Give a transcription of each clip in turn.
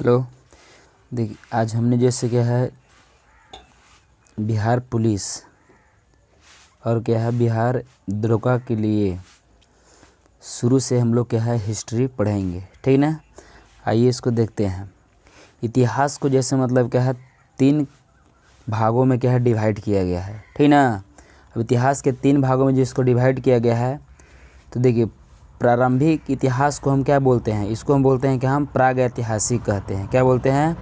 Hello. देखिए आज हमने जैसे क्या है बिहार पुलिस और क्या है बिहार दरोगा के लिए शुरू से हम लोग क्या है हिस्ट्री पढ़ेंगे, ठीक ना। आइए इसको देखते हैं। इतिहास को जैसे मतलब क्या है 3 भागों में क्या है डिवाइड किया गया है, ठीक ना। अब इतिहास के 3 भागों में जिसको डिवाइड किया गया है तो देखिए प्रारंभिक इतिहास को हम क्या बोलते हैं, इसको हम बोलते हैं कि हम प्राग ऐतिहासिक कहते हैं। क्या बोलते हैं?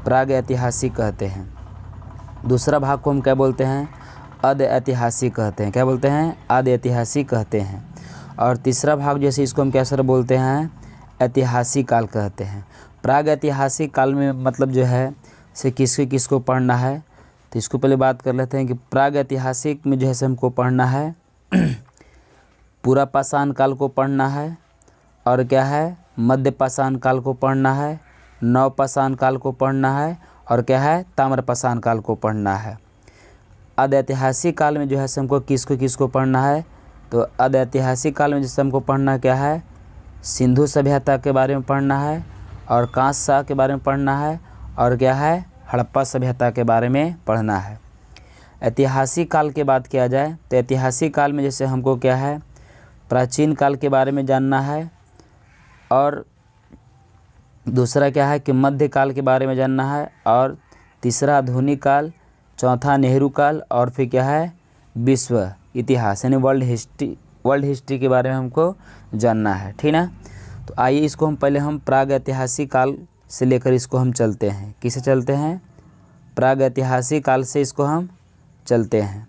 प्राग ऐतिहासिक कहते हैं। दूसरा भाग को हम क्या बोलते हैं? आद्य ऐतिहासिक कहते हैं। क्या बोलते हैं? आद्य ऐतिहासिक कहते हैं। और तीसरा भाग जैसे इसको हम कैसे बोलते हैं? ऐतिहासिक काल कहते हैं। प्राग ऐतिहासिक काल में मतलब जो है से किसको पढ़ना है, तो इसको पहले बात कर लेते हैं कि प्राग ऐतिहासिक में जो है से हमको पढ़ना है पूरा पाषाण काल को पढ़ना है, और क्या है मध्य पाषाण काल को पढ़ना है, नव पाषाण काल को पढ़ना है, और क्या है ताम्र पाषाण काल को पढ़ना है। आद्य ऐतिहासिक काल में जो है हमको किसको पढ़ना है, तो आद्य ऐतिहासिक काल में जैसे हमको पढ़ना क्या है सिंधु सभ्यता के बारे में पढ़ना है, और कांस्य के बारे में पढ़ना है, और क्या है हड़प्पा सभ्यता के बारे में पढ़ना है। ऐतिहासिक काल की बात किया जाए तो ऐतिहासिक काल में जैसे हमको क्या है प्राचीन काल के बारे में जानना है, और दूसरा क्या है कि मध्य काल के बारे में जानना है, और तीसरा आधुनिक काल, चौथा नेहरू काल, और फिर क्या है विश्व इतिहास यानी वर्ल्ड हिस्ट्री के बारे में हमको जानना है, ठीक ना। तो आइए इसको हम पहले हम प्राग ऐतिहासिक काल से लेकर इसको हम चलते हैं। किसे चलते हैं? प्राग ऐतिहासिक काल से इसको हम चलते हैं।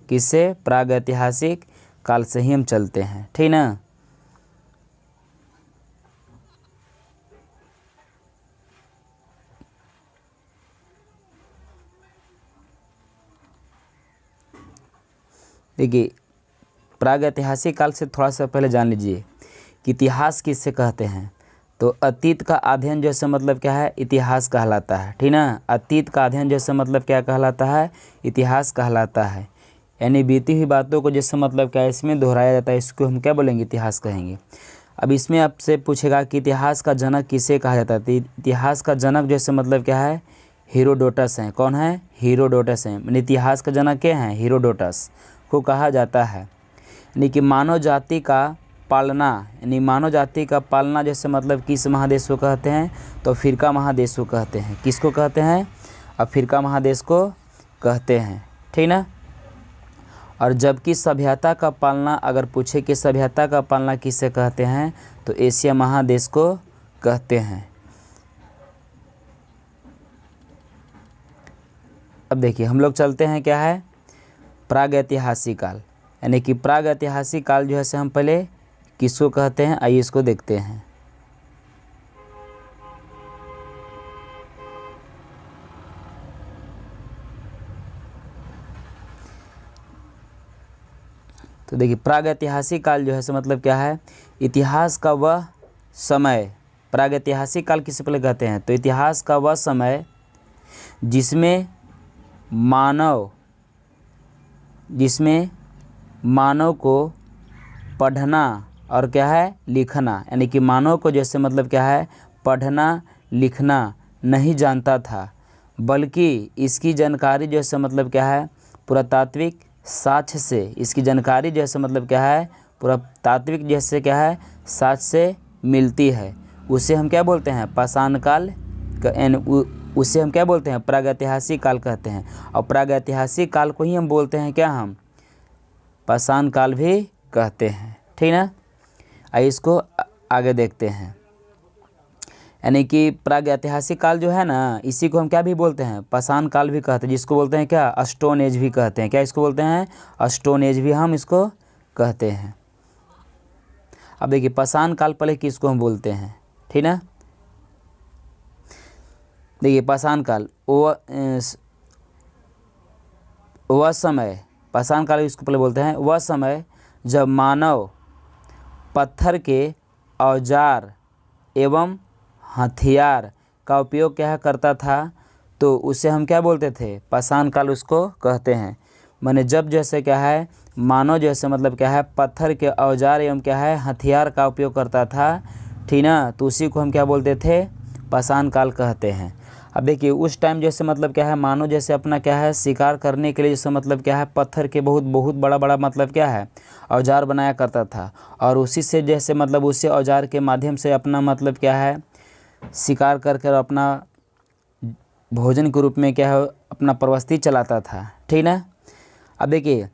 किससे? प्राग ऐतिहासिक काल से ही हम चलते हैं, ठीक ना। देखिए प्राग ऐतिहासिक काल से थोड़ा सा पहले जान लीजिए कि इतिहास किससे कहते हैं। तो अतीत का अध्ययन जैसे मतलब क्या है इतिहास कहलाता है, ठीक ना। अतीत का अध्ययन जैसे मतलब क्या कहलाता है? इतिहास कहलाता है। यानी बीती हुई बातों को जैसे मतलब क्या है इसमें दोहराया जाता है, इसको हम क्या बोलेंगे? इतिहास कहेंगे। अब इसमें आपसे पूछेगा कि इतिहास का जनक किसे कहा जाता है, तो इतिहास का जनक जैसे मतलब क्या है हीरोडोटस हैं। कौन है? हीरोडोटस हैं। यानी इतिहास का जनक क्या हैं? हीरोडोटस को कहा जाता है। यानी कि मानव जाति का पालना, यानी मानव जाति का पालना जैसे मतलब किस महादेश को कहते हैं? तो अफ्रीका महादेश को कहते हैं। किसको कहते हैं? अफ्रीका महादेश को कहते हैं, ठीक ना। और जबकि सभ्यता का पालना अगर पूछे कि सभ्यता का पालना किसे कहते हैं, तो एशिया महादेश को कहते हैं। अब देखिए हम लोग चलते हैं क्या है प्राग ऐतिहासिक काल। यानी कि प्राग ऐतिहासिक काल जो है से हम पहले किसको कहते हैं, आइए इसको देखते हैं। तो देखिए प्राग ऐतिहासिक काल जो है से मतलब क्या है इतिहास का वह समय। प्राग ऐतिहासिक काल किसे पहले कहते हैं? तो इतिहास का वह समय जिसमें मानव को पढ़ना और क्या है लिखना, यानी कि मानव को जैसे मतलब क्या है पढ़ना लिखना नहीं जानता था, बल्कि इसकी जानकारी जैसे मतलब क्या है पुरातात्विक साक्ष्य से, इसकी जानकारी जैसे मतलब क्या है पुरातात्विक जैसे क्या है साक्ष्य से मिलती है। उसे हम क्या बोलते हैं? पाषाण काल। उसे हम क्या बोलते हैं? प्रागैतिहासिक काल कहते हैं। और प्रागैतिहासिक काल को ही हम बोलते हैं क्या? हम पाषाण काल भी कहते हैं, ठीक ना। आइए इसको आगे देखते हैं। यानी कि प्रागैतिहासिक काल जो है ना इसी को हम क्या भी बोलते हैं? पाषाण काल भी कहते हैं, जिसको बोलते हैं क्या? स्टोन एज भी कहते हैं। क्या इसको बोलते हैं? स्टोन एज भी हम इसको कहते हैं। अब देखिए पाषाण काल पहले किसको हम बोलते हैं, ठीक ना। देखिए पाषाण काल वह समय, पाषाण काल इसको पहले बोलते हैं वह समय जब मानव पत्थर के औजार एवं हथियार का उपयोग क्या करता था, तो उसे हम क्या बोलते थे? पाषाण काल उसको कहते हैं। माने जब जैसे क्या है मानव जैसे मतलब क्या है पत्थर के औजार एवं क्या है हथियार का उपयोग करता था, ठीक ना, तो उसी को हम क्या बोलते थे? पाषाण काल कहते हैं। अब देखिए उस टाइम जैसे मतलब क्या है, मानव जैसे अपना क्या है शिकार करने के लिए जैसे मतलब क्या है पत्थर के बहुत बहुत बड़ा बड़ा मतलब क्या है औजार बनाया करता था, और उसी से जैसे मतलब उसी औजार के माध्यम से अपना मतलब क्या है शिकार कर अपना भोजन के रूप में क्या है अपना प्रवस्ती चलाता था, ठीक ना। अब देखिए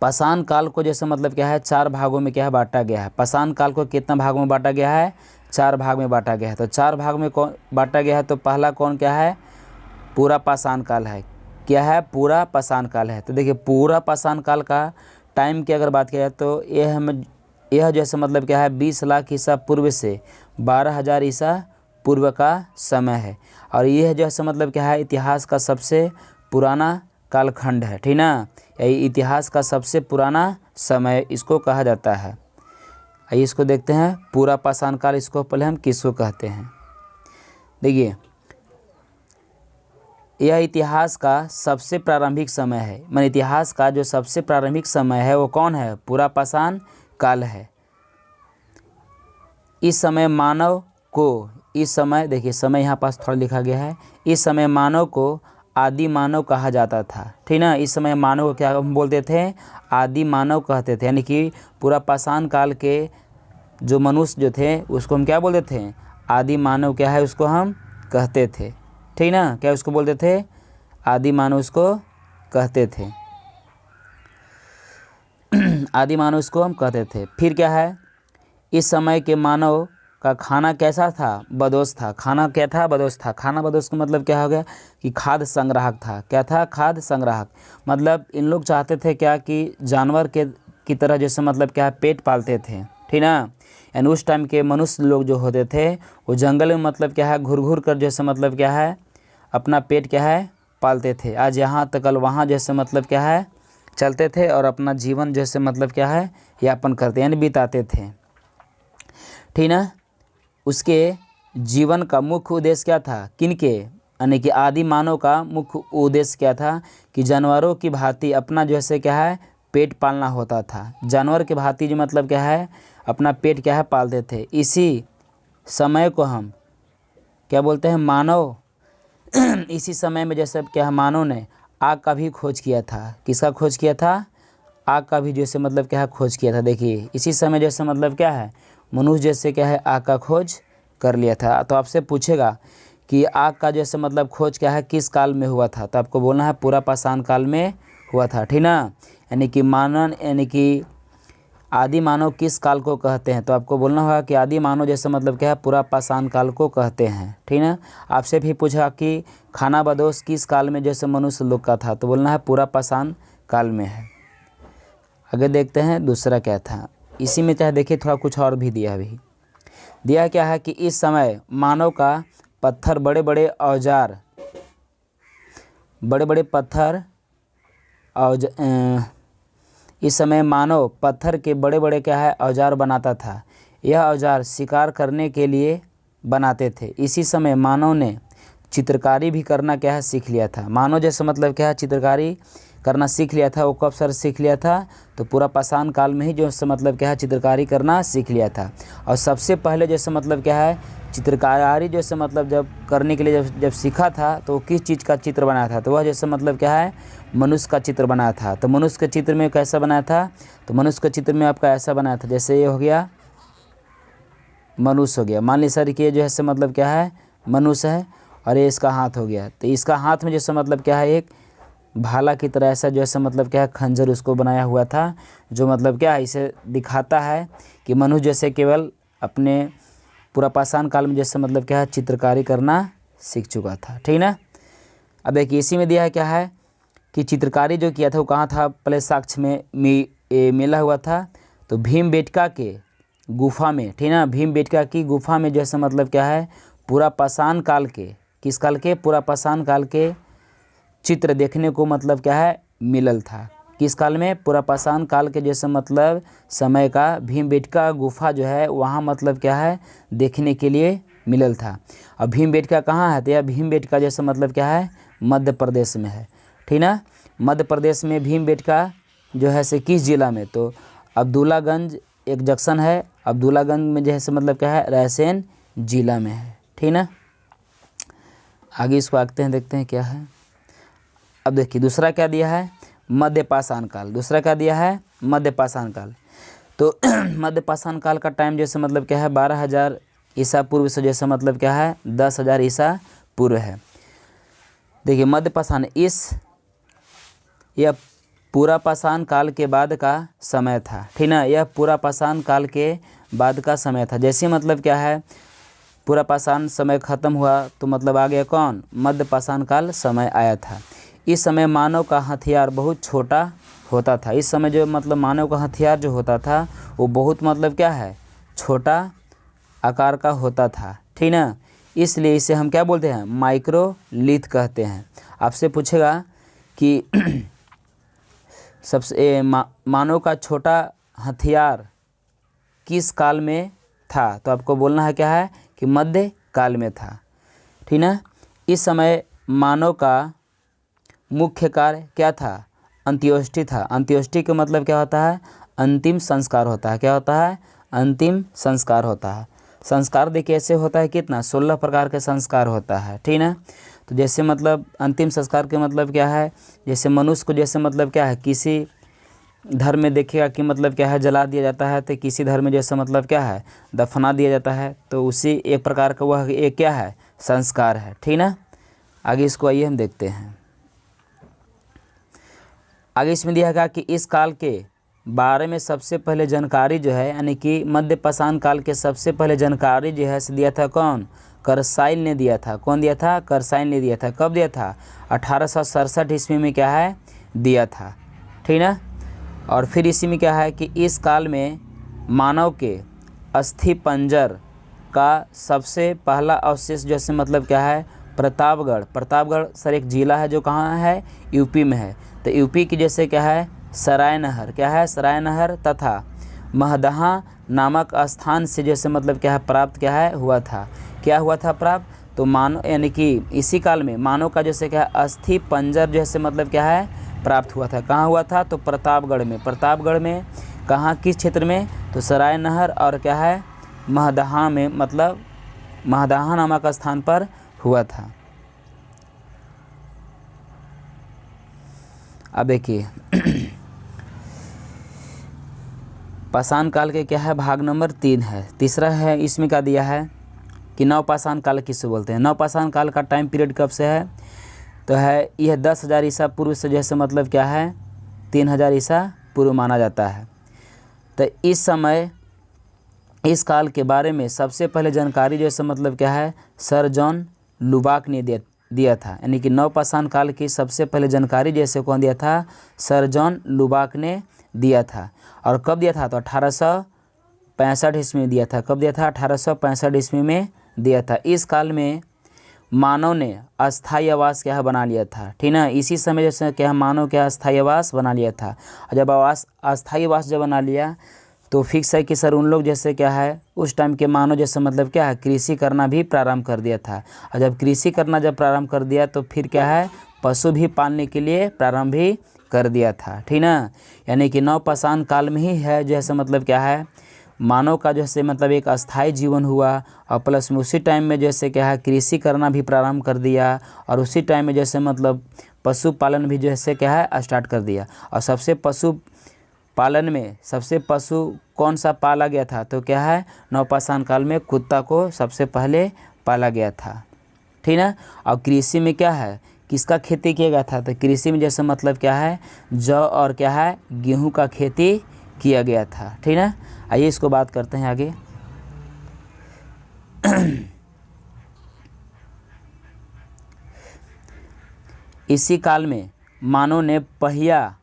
पाषाण काल को जैसे मतलब क्या है 4 भागों में क्या है बांटा गया है। पाषाण काल को कितना भागों में बांटा गया है? 4 भाग में बांटा गया है। तो 4 भाग में कौन बांटा गया है? तो पहला कौन क्या है? पूरा पाषाण काल है। क्या है? पूरा पाषाण काल है। तो देखिए पूरा पाषाण काल का टाइम की अगर बात किया जाए तो यह जैसे मतलब क्या है 20 लाख ईसा पूर्व से 12,000 ईसा पूर्व का समय है, और यह जैसे मतलब क्या है इतिहास का सबसे पुराना कालखंड है, ठीक ना। यही इतिहास का सबसे पुराना समय इसको कहा जाता है। आइए इसको देखते हैं, पूरा पाषाण काल इसको पहले हम किसको कहते हैं। देखिए यह इतिहास का सबसे प्रारंभिक समय है, माने इतिहास का जो सबसे प्रारंभिक समय है वो कौन है? पूरा पाषाण काल है। इस समय मानव को, इस समय देखिए समय यहाँ पास थोड़ा लिखा गया है, इस समय मानव को आदि मानव कहा जाता था, ठीक ना। इस समय मानव को क्या हम बोलते थे? आदि मानव कहते थे, यानी कि पूरा पाषाण काल के जो मनुष्य जो थे उसको हम क्या बोलते थे? आदि मानव क्या है उसको हम कहते थे, ठीक ना। क्या उसको बोलते थे? आदि मानव उसको कहते थे। आदि मानव इसको हम कहते थे। फिर क्या है, इस समय के मानव का खाना कैसा था? बदोश था। खाना क्या था? बदोश था। खाना बदोश का मतलब क्या हो गया कि खाद्य संग्राहक था। क्या था? खाद्य संग्राहक। मतलब इन लोग चाहते थे क्या कि जानवर के की तरह जैसे मतलब क्या है पेट पालते थे, ठीक ना। यानी उस टाइम के मनुष्य लोग जो होते थे वो जंगल में मतलब क्या है घूर घूर कर जैसे मतलब क्या है अपना पेट क्या है पालते थे। आज यहाँ तक कल वहाँ जैसे मतलब क्या है चलते थे और अपना जीवन जैसे मतलब क्या है यापन करते यानी बिताते थे, ठीक ना। उसके जीवन का मुख्य उद्देश्य क्या था? किनके? यानी कि आदि मानव का मुख्य उद्देश्य क्या था कि जानवरों की भांति अपना जैसे क्या है पेट पालना होता था। जानवर के भांति जो मतलब क्या है अपना पेट क्या है पालते थे। इसी समय को हम क्या बोलते हैं? मानव। इसी समय में जैसे क्या है मानव ने आग का भी खोज किया था। किसका खोज किया था? आग का भी जैसे मतलब क्या है खोज किया था। देखिए इसी समय जैसे मतलब क्या है मनुष्य जैसे क्या है आग का खोज कर लिया था। तो आपसे पूछेगा कि आग का जैसे मतलब खोज क्या है किस काल में हुआ था, तो आपको बोलना है पूरा पाषाण काल में हुआ था, ठीक ना। यानी कि मानव यानी कि आदि मानव किस काल को कहते हैं, तो आपको बोलना होगा कि आदि मानव जैसे मतलब क्या है पूरा पाषाण काल को कहते हैं, ठीक ना। आपसे भी पूछा कि खाना बदोश किस काल में जैसे मनुष्य लोग का था, तो बोलना है पूरा पाषाण काल में है। आगे देखते हैं दूसरा क्या था। इसी में चाहे देखिए थोड़ा कुछ और भी दिया क्या है कि इस समय मानव का पत्थर बड़े बड़े औजार बड़े बड़े पत्थर इस समय मानव पत्थर के बड़े बड़े क्या है औजार बनाता था। यह औजार शिकार करने के लिए बनाते थे। इसी समय मानव ने चित्रकारी भी करना क्या है सीख लिया था। मानव जैसे मतलब क्या है चित्रकारी करना सीख लिया था। वो कब सर सीख लिया था? तो पूरा पाषाण काल में ही जो मतलब क्या है चित्रकारी करना सीख लिया था। और सबसे पहले जैसे मतलब क्या है चित्रकारी जैसे मतलब जब करने के लिए जब सीखा था तो किस चीज़ का चित्र बनाया था? तो वह जैसे मतलब क्या है मनुष्य का चित्र बनाया था। तो मनुष्य के चित्र में कैसा बनाया था? तो मनुष्य के चित्र में आपका ऐसा बनाया था, जैसे ये हो गया मनुष्य हो गया। मान लीजिए सर कि ये जो है मतलब क्या है मनुष्य है और ये इसका हाथ हो गया। तो इसका हाथ में जैसे मतलब क्या है एक भाला की तरह ऐसा जैसे मतलब क्या है खंजर उसको बनाया हुआ था, जो मतलब क्या है इसे दिखाता है कि मनुष्य जैसे केवल अपने पूरा पाषाण काल में जैसे मतलब क्या है चित्रकारी करना सीख चुका था, ठीक ना। अब एक इसी में दिया है क्या है कि चित्रकारी जो किया था वो कहाँ था? पहले साक्ष्य में मिला हुआ था। तो भीमबेटका के गुफा में, ठीक ना। भीमबेटका की गुफा में जैसे मतलब क्या है पूरा पाषाण काल के, किस काल के? पूरा पाषाण काल के चित्र देखने को मतलब क्या है मिलल था। किस काल में? पूरा पाषाण काल के जैसे मतलब समय का भीमबेटका गुफा जो है वहाँ मतलब क्या है देखने के लिए मिलल था। और भीमबेटका कहाँ है? तो यह भीमबेटका जैसे मतलब क्या है मध्य प्रदेश में है, ठीक ना। मध्य प्रदेश में भीमबेटका जो है से किस जिला में? तो अब्दुल्लागंज एक जंक्शन है, अब्दुल्लागंज में जो है से मतलब क्या है रायसेन जिला में है, ठीक। ठीक ना। आगे इसको आगते हैं, देखते हैं क्या है। अब देखिए दूसरा क्या दिया है, मध्य पाषाण काल। दूसरा क्या दिया है, मध्य पाषाण काल। तो मध्य पाषाण काल का टाइम जैसे मतलब क्या है 12,000 ईसा पूर्व से जैसे मतलब क्या है 10,000 ईसा पूर्व है। देखिए मध्य पाषाण यह पूरा पाषाण काल के बाद का समय था, ठीक ना। यह पूरा पाषाण काल के बाद का समय था। जैसे मतलब क्या है पूरा पाषाण समय खत्म हुआ तो मतलब आ गया कौन, मध्य पाषाण काल समय आया था। इस समय मानव का हथियार बहुत छोटा होता था। इस समय जो मतलब मानव का हथियार जो होता था वो बहुत मतलब क्या है छोटा आकार का होता था, ठीक ना। इसलिए इसे हम क्या बोलते हैं, माइक्रोलिथ कहते हैं। आपसे पूछेगा कि सबसे मानव का छोटा हथियार किस काल में था, तो आपको बोलना है क्या है कि मध्य काल में था, ठीक ना। इस समय मानव का मुख्य कार्य क्या था, अंत्योष्टि था। अंत्योष्टि का मतलब क्या होता है, अंतिम संस्कार होता है। क्या होता है, अंतिम संस्कार होता है। संस्कार देखिए ऐसे होता है कितना, 16 प्रकार के संस्कार होता है, ठीक ना। तो जैसे मतलब अंतिम संस्कार के मतलब क्या है, जैसे मनुष्य को जैसे मतलब क्या है किसी धर्म में देखिएगा कि मतलब क्या है जला दिया जाता है, तो किसी धर्म में जैसे मतलब क्या है दफना दिया जाता है, तो उसी एक प्रकार का वह एक क्या है संस्कार है, ठीक ना। आगे इसको आइए हम देखते हैं। आगे इसमें दिया गया कि इस काल के बारे में सबसे पहले जानकारी जो है, यानी कि मध्य पाषाण काल के सबसे पहले जानकारी जो है दिया था कौन, करसाइल ने दिया था। कौन दिया था, करसाइल ने दिया था। कब दिया था, 1867 ईस्वी में क्या है दिया था, ठीक ना। और फिर इसी में क्या है कि इस काल में मानव के अस्थि पंजर का सबसे पहला अवशेष जैसे मतलब क्या है प्रतापगढ़। प्रतापगढ़ सर एक जिला है जो कहाँ है, यूपी में है। तो यूपी की जैसे क्या है सरायनहर, क्या है सरायनहर तथा महदहा नामक स्थान से जैसे मतलब क्या है प्राप्त क्या है हुआ था। क्या हुआ था प्राप्त, तो मानव यानी कि इसी काल में मानव का जैसे क्या है अस्थि पंजर जैसे मतलब क्या है प्राप्त हुआ था। कहाँ हुआ था, तो प्रतापगढ़ में। प्रतापगढ़ में कहाँ, किस क्षेत्र में, तो सरायनहर और क्या है महदहा में, मतलब महदहा नामक स्थान पर हुआ था। अब देखिए पाषाण काल के क्या है भाग नंबर 3 है। तीसरा है इसमें क्या दिया है कि नवपाषाण काल किससे बोलते हैं। नवपाषाण काल का टाइम पीरियड कब से है, तो है यह 10,000 ईसा पूर्व से जैसे मतलब क्या है 3,000 ईसा पूर्व माना जाता है। तो इस समय इस काल के बारे में सबसे पहले जानकारी जैसे मतलब क्या है सर जॉन लुबाक ने दिया था। यानी कि नवपाषाण काल की सबसे पहले जानकारी जैसे कौन दिया था, सर जॉन लुबाक ने दिया था। और कब दिया था, तो 1865 ईस्वी में दिया था। कब दिया था, 1865 ईस्वी में दिया था। इस काल में मानव ने अस्थायी आवास क्या है बना लिया था, ठीक ना। इसी समय जैसे क्या मानव क्या अस्थायी आवास बना लिया था। और जब अस्थायी आवास जब बना लिया तो फिक्स है कि सर उन लोग जैसे क्या है उस टाइम के मानव जैसे मतलब क्या है कृषि करना भी प्रारंभ कर दिया था। और जब कृषि करना जब प्रारंभ कर दिया तो फिर क्या है पशु भी पालने के लिए प्रारंभ भी कर दिया था, ठीक ना। यानी कि नवपाषाण काल में ही है जैसे मतलब क्या है मानव का जैसे मतलब एक अस्थायी जीवन हुआ, और प्लस में उसी टाइम में जैसे क्या है कृषि करना भी प्रारंभ कर दिया, और उसी टाइम में जैसे मतलब पशुपालन भी जैसे क्या है स्टार्ट कर दिया। और सबसे पशु पालन में सबसे पशु कौन सा पाला गया था, तो क्या है नवपाषाण काल में कुत्ता को सबसे पहले पाला गया था, ठीक ना। और कृषि में क्या है किसका खेती किया गया था, तो कृषि में जैसे मतलब क्या है जौ और क्या है गेहूं का खेती किया गया था, ठीक ना। आइए इसको बात करते हैं आगे। इसी काल में मानव ने पहिया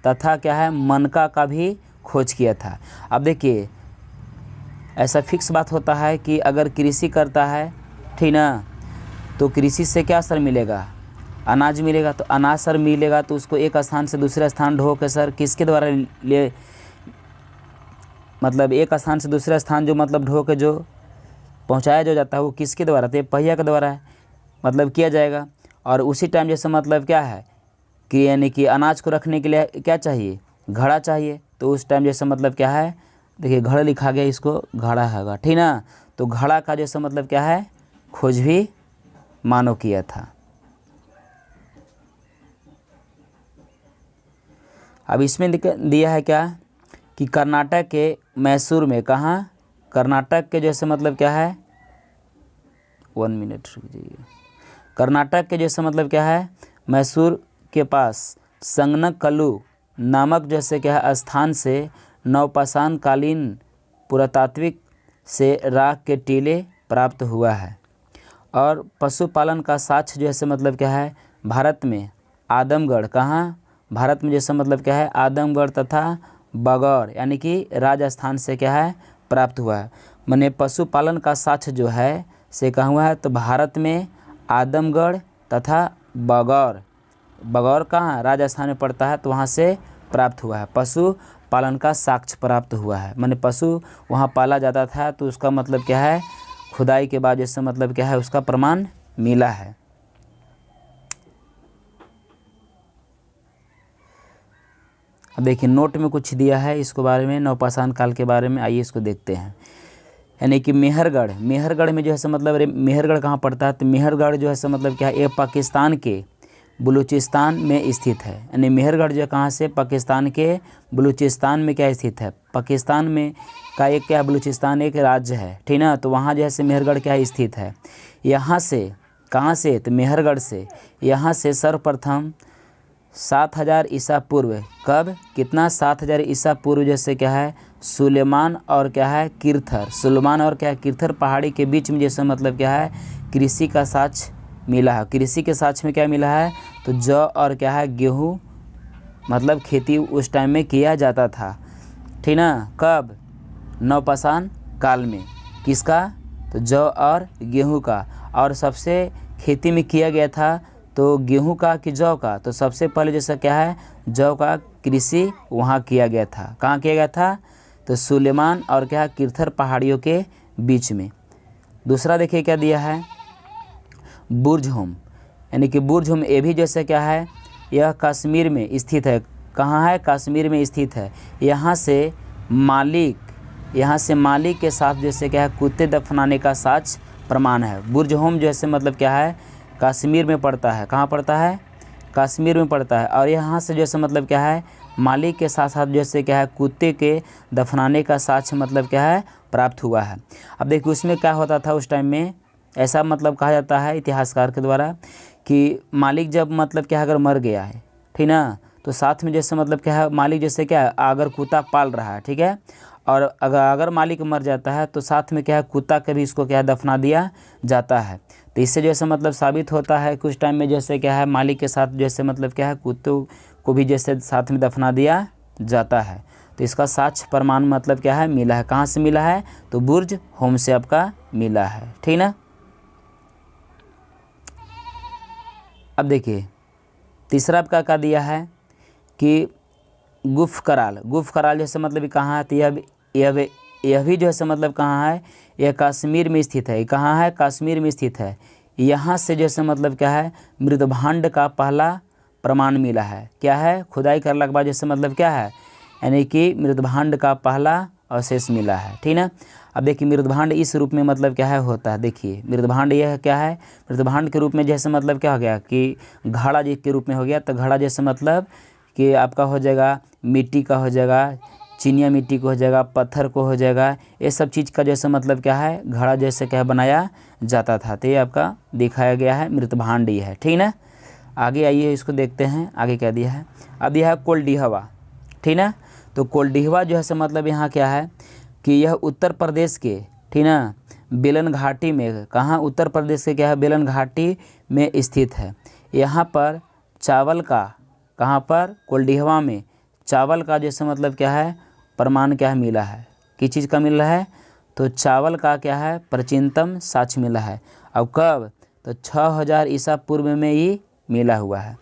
तथा क्या है मनका का भी खोज किया था। अब देखिए ऐसा फिक्स बात होता है कि अगर कृषि करता है, ठीक ना, तो कृषि से क्या सर मिलेगा, अनाज मिलेगा। तो अनाज सर मिलेगा तो उसको एक स्थान से दूसरे स्थान ढो के सर किसके द्वारा ले, मतलब एक स्थान से दूसरे स्थान जो मतलब ढो के जो पहुंचाया जो जाता है वो किसके द्वारा, तो पहिया के द्वारा मतलब किया जाएगा। और उसी टाइम जैसे मतलब क्या है कि यानी कि अनाज को रखने के लिए क्या चाहिए, घड़ा चाहिए। तो उस टाइम जैसे मतलब क्या है देखिए घड़ा लिखा गया, इसको घड़ा हैगा, ठीक ना। तो घड़ा का जैसे मतलब क्या है खोज भी मानव किया था। अब इसमें दिया है क्या कि कर्नाटक के मैसूर में, कहाँ, कर्नाटक के जैसे मतलब क्या है, 1 मिनट रुक जाइए, कर्नाटक के जैसे मतलब क्या है, मैसूर के पास संगनकल्लू नामक जैसे क्या है स्थान से नवपाषाण कालीन पुरातात्विक से राख के टीले प्राप्त हुआ है। और पशुपालन का साक्ष्य जैसे मतलब क्या है, भारत में आदमगढ़, कहाँ, भारत में जैसे मतलब क्या है, आदमगढ़ तथा बगौर यानी कि राजस्थान से क्या है प्राप्त हुआ है। माने पशुपालन का साक्ष्य जो है से कहाँ हुआ है, तो भारत में आदमगढ़ तथा बगौर, बगौर कहाँ राजस्थान में पड़ता है, तो वहाँ से प्राप्त हुआ है। पशु पालन का साक्ष्य प्राप्त हुआ है, माने पशु वहाँ पाला जाता था, तो उसका मतलब क्या है, खुदाई के बाद जैसे मतलब क्या है उसका प्रमाण मिला है। अब देखिए नोट में कुछ दिया है इसको बारे में, नवपाषाण काल के बारे में, आइए इसको देखते हैं। यानी कि मेहरगढ़, मेहरगढ़ में जो है मतलब मेहरगढ़ कहाँ पड़ता है, तो मेहरगढ़ जो है मतलब क्या है, ये पाकिस्तान के बलूचिस्तान में स्थित है। यानी मेहरगढ़ जो कहाँ से, पाकिस्तान के बलूचिस्तान में क्या स्थित है, पाकिस्तान में का एक क्या, बलूचिस्तान एक राज्य है, ठीक ना, तो वहाँ जो है मेहरगढ़ क्या स्थित है। यहाँ से कहाँ से, तो मेहरगढ़ से, यहाँ से सर्वप्रथम 7000 ईसा पूर्व, कब, कितना, 7000 ईसा पूर्व जैसे क्या है, सुलेमान और क्या है किरथर, सुलेमान और क्या है किरथर पहाड़ी के बीच में जैसे मतलब क्या है कृषि का साक्ष्य मिला है। कृषि के साक्ष्य में क्या मिला है, तो जौ और क्या है गेहूँ मतलब खेती उस टाइम में किया जाता था, ठीक ना, कब, नवपाषाण काल में, किसका, तो जौ और गेहूँ का। और सबसे खेती में किया गया था तो गेहूं का कि जौ का, तो सबसे पहले जैसा क्या है जौ का कृषि वहाँ किया गया था। कहाँ किया गया था, तो सुलेमान और क्या है किरथर पहाड़ियों के बीच में। दूसरा देखिए क्या दिया है, बुर्जहोम, यानी कि बुर्जहोम ये भी जैसे क्या है, यह कश्मीर में स्थित है। कहाँ है, कश्मीर में स्थित है। यहाँ से मालिक के साथ जैसे क्या है कुत्ते दफनाने का साक्ष्य प्रमाण है। बुर्जहोम जैसे मतलब क्या है कश्मीर में पड़ता है, कहाँ पड़ता है, कश्मीर में पड़ता है। और यहाँ से जैसे मतलब क्या है मालिक के साथ साथ जैसे क्या है कुत्ते के दफनाने का साक्ष्य मतलब क्या है प्राप्त हुआ है। अब देखिए उसमें क्या होता था उस टाइम में, ऐसा मतलब कहा जाता है इतिहासकार के द्वारा कि मालिक जब मतलब क्या अगर मर गया है, ठीक ना, तो साथ में जैसे मतलब क्या है मालिक जैसे क्या है अगर कुत्ता पाल रहा है, ठीक है, और अगर मालिक मर जाता है तो साथ में क्या है कुत्ता के भी इसको क्या है दफना दिया जाता है। तो इससे जैसे मतलब साबित होता है कुछ टाइम में जैसे क्या है मालिक के साथ जैसे मतलब क्या है कुत्तों को भी जैसे साथ में दफना दिया जाता है। तो इसका साक्ष्य प्रमाण मतलब क्या है मिला है। कहाँ से मिला है, तो बुर्ज होम से आपका मिला है, ठीक ना। अब देखिए तीसरा आपका क्या दिया है कि गुफ कराल जैसे मतलब कहाँ है, तो यह भी जो है मतलब कहाँ है, यह कश्मीर में स्थित है। कहाँ है, कश्मीर में स्थित है। यहाँ से जैसे मतलब क्या है मृदभांड का पहला प्रमाण मिला है। क्या है, खुदाई करने के बाद जैसे मतलब क्या है, यानी कि मृदभांड का पहला अवशेष मिला है, ठीक ना। अब देखिए मृदभांड इस रूप में मतलब क्या है होता है, देखिए मृदभांड यह क्या है, मृदभांड के रूप में जैसे मतलब क्या हो गया कि घड़ा जी के रूप में हो गया। तो घड़ा जैसे मतलब कि आपका हो जाएगा मिट्टी का, हो जाएगा चिनिया मिट्टी को, हो जाएगा पत्थर को, हो जाएगा ये सब चीज़ का जैसे मतलब क्या है घड़ा जैसे क्या बनाया जाता था। तो ये आपका दिखाया गया है मृदभांड ये है, ठीक ना। आगे आइए इसको देखते हैं आगे क्या दिया है। अब यह है कोल्डिहवा, ठीक ना। तो कोल्डिहवा जो है मतलब यहाँ क्या है कि यह उत्तर प्रदेश के, ठीक ना, बेलन घाटी में, कहाँ, उत्तर प्रदेश के क्या है बेलन घाटी में स्थित है। यहाँ पर चावल का, कहाँ पर, कोल्डिहवा में चावल का जैसे मतलब क्या है प्रमाण क्या है मिला है। किस चीज़ का मिल रहा है, तो चावल का क्या है प्राचीनतम साक्ष्य मिला है। अब कब, तो 6000 ईसा पूर्व में ही मिला हुआ है।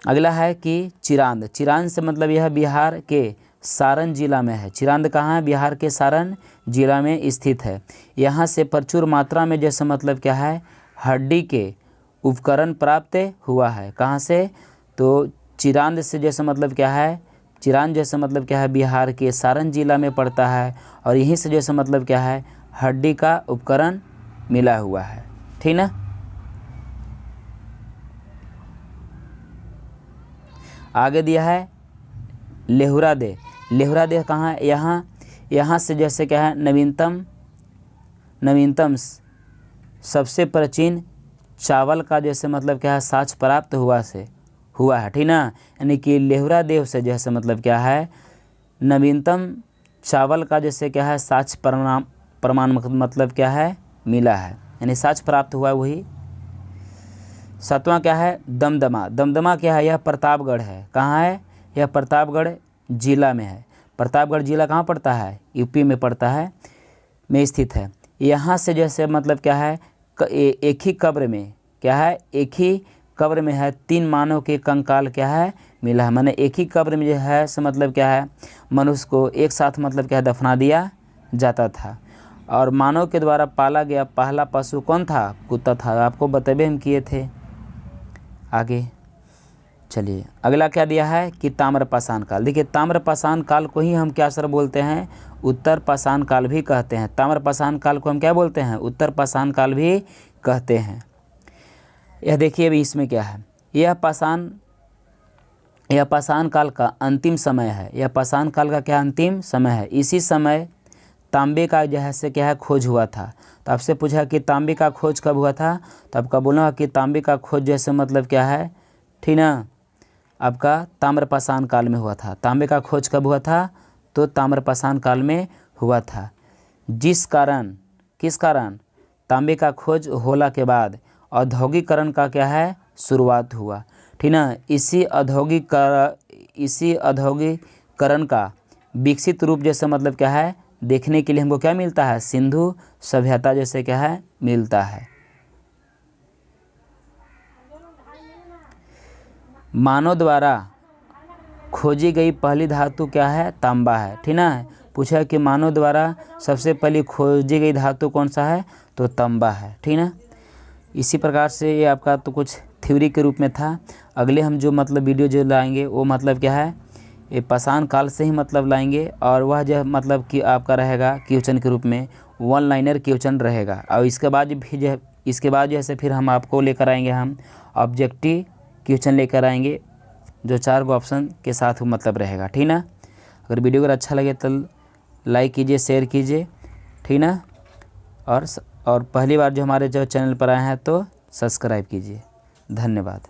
अगला है कि चिरांद से मतलब यह बिहार के सारण जिला में है। चिरांद कहाँ है, बिहार के सारण जिला में स्थित है। यहाँ से प्रचुर मात्रा में जैसे मतलब क्या है हड्डी के उपकरण प्राप्त हुआ है। कहाँ से, तो चिरांद से जैसे मतलब क्या है, चिरांद जैसे मतलब क्या है बिहार के सारण जिला में पड़ता है। और यहीं से जैसे मतलब क्या है हड्डी का उपकरण मिला हुआ है। ठीक ना। आगे दिया है लेहुरा दे। लेहुरा दे कहाँ है, यहाँ से जैसे क्या है नवीनतम सबसे प्राचीन चावल का जैसे मतलब क्या है साक्ष्य प्राप्त हुआ है, ठीक ना। यानी कि लेहुरा देव से जैसे मतलब क्या है नवीनतम चावल का जैसे क्या है साक्ष्य प्रमाण मतलब क्या है मिला है, यानी साक्ष्य प्राप्त हुआ वही। 7वां क्या है दमदमा। दमदमा क्या है, यह प्रतापगढ़ है। कहाँ है, यह प्रतापगढ़ जिला में है। प्रतापगढ़ जिला कहाँ पड़ता है, यूपी में पड़ता है, में स्थित है। यहाँ से जैसे मतलब क्या है एक ही कब्र में क्या है, एक ही कब्र में है 3 मानव के कंकाल क्या है मिला है। माने एक ही कब्र में जो है से मतलब क्या है मनुष्य को एक साथ मतलब क्या है दफना दिया जाता था। और मानव के द्वारा पाला गया पहला पशु कौन था, कुत्ता था। आपको बतबे हम किए थे। आगे चलिए अगला क्या दिया है कि ताम्रपाषाण काल। देखिए ताम्रपाषाण काल को ही हम क्या सर बोलते हैं, उत्तर पाषाण काल भी कहते हैं। ताम्रपाषाण काल को हम क्या बोलते हैं, उत्तर पाषाण काल भी कहते हैं। यह देखिए अभी इसमें क्या है, यह पाषाण काल का अंतिम समय है। यह पाषाण काल का क्या अंतिम समय है। इसी समय तांबे का जैसे क्या है खोज हुआ था। तो आपसे पूछा कि तांबे का खोज कब हुआ था, तो आपका बोलना कि तांबे का खोज जैसे मतलब क्या है, ठीक ना, आपका ताम्रपाषाण काल में हुआ था। तांबे का खोज कब हुआ था, तो ताम्रपाषाण काल में हुआ था। किस कारण तांबे का खोज होला के बाद औद्योगिकरण का क्या है शुरुआत हुआ, ठीक ना। इसी औद्योगिकरण का विकसित रूप जैसे मतलब क्या है देखने के लिए हमको क्या मिलता है, सिंधु सभ्यता जैसे क्या है मिलता है। मानव द्वारा खोजी गई पहली धातु क्या है, तांबा है, ठीक ना। पूछा कि मानव द्वारा सबसे पहली खोजी गई धातु कौन सा है, तो तांबा है, ठीक ना। इसी प्रकार से ये आपका तो कुछ थ्योरी के रूप में था। अगले हम जो मतलब वीडियो जो लाएंगे वो मतलब क्या है ये पाषाण काल से ही मतलब लाएंगे, और वह जो मतलब कि आपका रहेगा क्वेश्चन के रूप में 1 लाइनर क्वेश्चन रहेगा। और इसके बाद जैसे फिर हम आपको लेकर आएंगे, हम ऑब्जेक्टिव क्वेश्चन लेकर आएंगे जो 4 गो ऑप्शन के साथ मतलब रहेगा, ठीक ना। अगर वीडियो अगर अच्छा लगे तो लाइक कीजिए, शेयर कीजिए, ठीक ना। और पहली बार जो हमारे जो चैनल पर आए हैं तो सब्सक्राइब कीजिए। धन्यवाद।